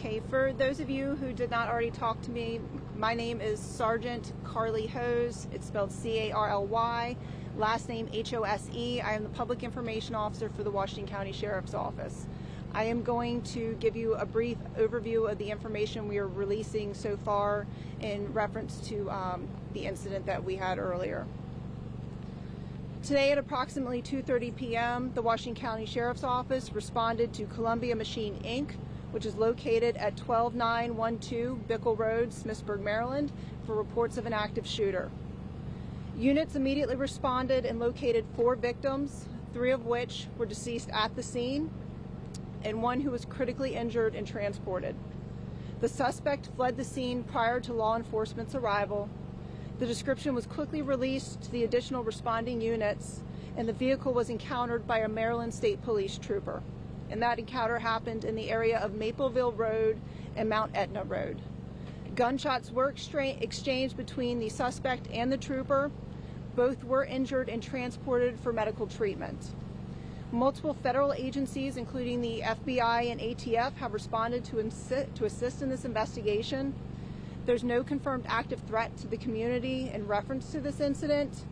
Okay, for those of you who did not already talk to me, my name is Sergeant Carly Hose. It's spelled C-A-R-L-Y, last name H-O-S-E. I am the Public Information Officer for the Washington County Sheriff's Office. I am going to give you a brief overview of the information we are releasing so far in reference to the incident that we had earlier. Today at approximately 2:30 p.m., the Washington County Sheriff's Office responded to Columbia Machine, Inc., which is located at 12912 Bickle Road, Smithsburg, Maryland, for reports of an active shooter. Units immediately responded and located 4 victims, 3 of which were deceased at the scene, and 1 who was critically injured and transported. The suspect fled the scene prior to law enforcement's arrival. The description was quickly released to the additional responding units, and the vehicle was encountered by a Maryland State Police trooper. And that encounter happened in the area of Mapleville Road and Mount Etna Road. Gunshots were exchanged between the suspect and the trooper. Both were injured and transported for medical treatment. Multiple federal agencies, including the FBI and ATF, have responded to assist in this investigation. There's no confirmed active threat to the community in reference to this incident,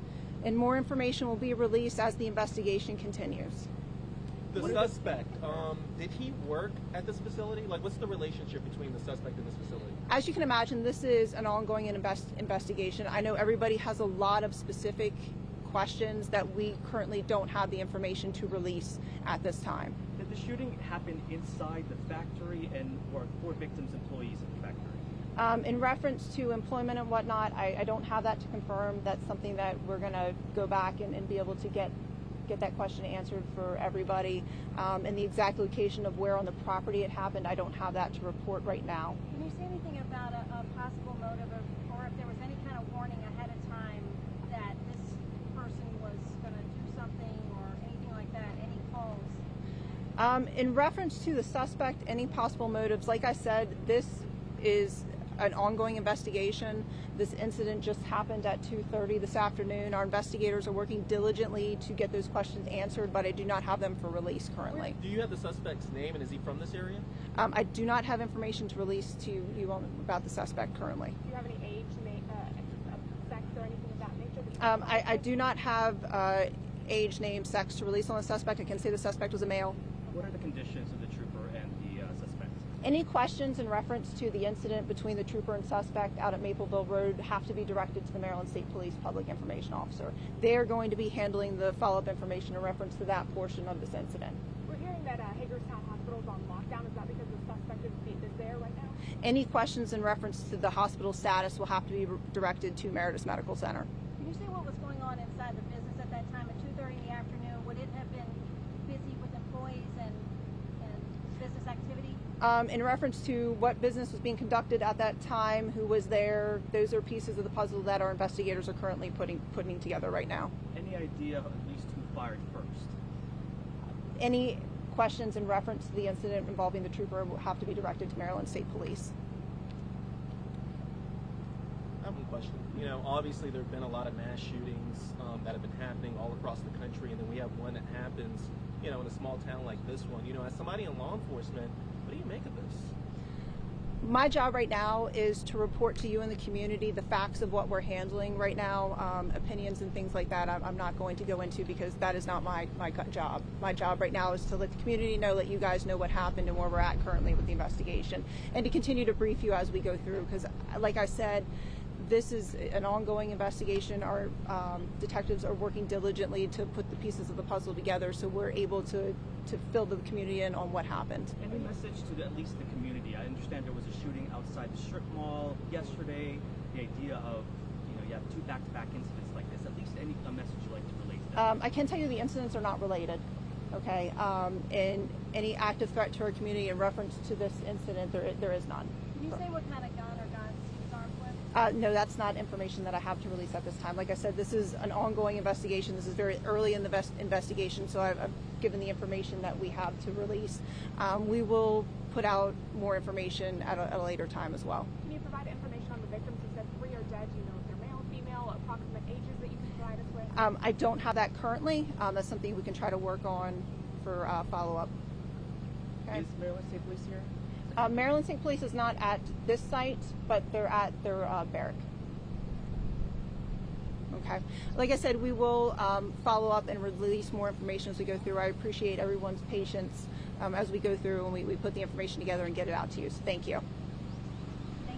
and more information will be released as the investigation continues. The suspect, did he work at this facility? Like, what's the relationship between the suspect and this facility? As you can imagine, this is an ongoing investigation. I know everybody has a lot of specific questions that we currently don't have the information to release at this time. Did the shooting happen inside the factory, and were 4 victims employees of the factory? In reference to employment and whatnot, I don't have that to confirm. That's something that we're going to go back and be able to get that question answered for everybody. And the exact location of where on the property it happened, I don't have that to report right now. Can you say anything about a possible motive, or if there was any kind of warning ahead of time that this person was going to do something or anything like that? Any calls? In reference to the suspect, any possible motives, like I said, this is an ongoing investigation. This incident just happened at 2:30 this afternoon. Our investigators are working diligently to get those questions answered, but I do not have them for release currently. Do you have the suspect's name, and is he from this area? I do not have information to release to you about the suspect currently. Do you have any age, sex, or anything of that nature? I do not have age, name, sex to release on the suspect. I can say the suspect was a male. What are the conditions of the trooper and the suspect? Any questions in reference to the incident between the trooper and suspect out at Mapleville Road have to be directed to the Maryland State Police Public Information Officer. They are going to be handling the follow-up information in reference to that portion of this incident. We're hearing that Hagerstown Hospital is on lockdown. Is that because the suspect is there right now? Any questions in reference to the hospital status will have to be directed to Meritus Medical Center. Can you say what was going on inside the business at that time at 2:30 in the afternoon? Would it have been busy with employees and business activity? In reference to what business was being conducted at that time, who was there, those are pieces of the puzzle that our investigators are currently putting together right now. Any idea of at least who fired first? Any questions in reference to the incident involving the trooper will have to be directed to Maryland State Police. I have one question. You know, obviously there have been a lot of mass shootings that have been happening all across the country, and then we have one that happens, you know, in a small town like this one. You know, as somebody in law enforcement, what do you make of this? My job right now is to report to you in the community the facts of what we're handling right now. Opinions and things like that I'm not going to go into, because that is not my job. My job right now is to let the community know, let you guys know what happened and where we're at currently with the investigation, and to continue to brief you as we go through, because like I said, this is an ongoing investigation. Our detectives are working diligently to put the pieces of the puzzle together so we're able to fill the community in on what happened. Any message to at least the community? I understand there was a shooting outside the strip mall yesterday. The idea of, you know, you have 2 back-to-back incidents like this. At least a message you'd like to relate to them? I can tell you the incidents are not related. Okay, and any active threat to our community in reference to this incident, there is none. Can you say what kind of gun or guns he was armed with? No, that's not information that I have to release at this time. Like I said, this is an ongoing investigation. This is very early in the investigation, so I've given the information that we have to release. We will put out more information at a later time as well. Can you provide information on the victims? You said 3 are dead. Do you know if they're male, female, approximate ages that you can provide us with? I don't have that currently. That's something we can try to work on for follow-up. Okay. Is Maryland State Police here? Maryland State Police is not at this site, but they're at their barrack. Okay. Like I said, we will follow up and release more information as we go through. I appreciate everyone's patience as we go through and we put the information together and get it out to you. So thank you.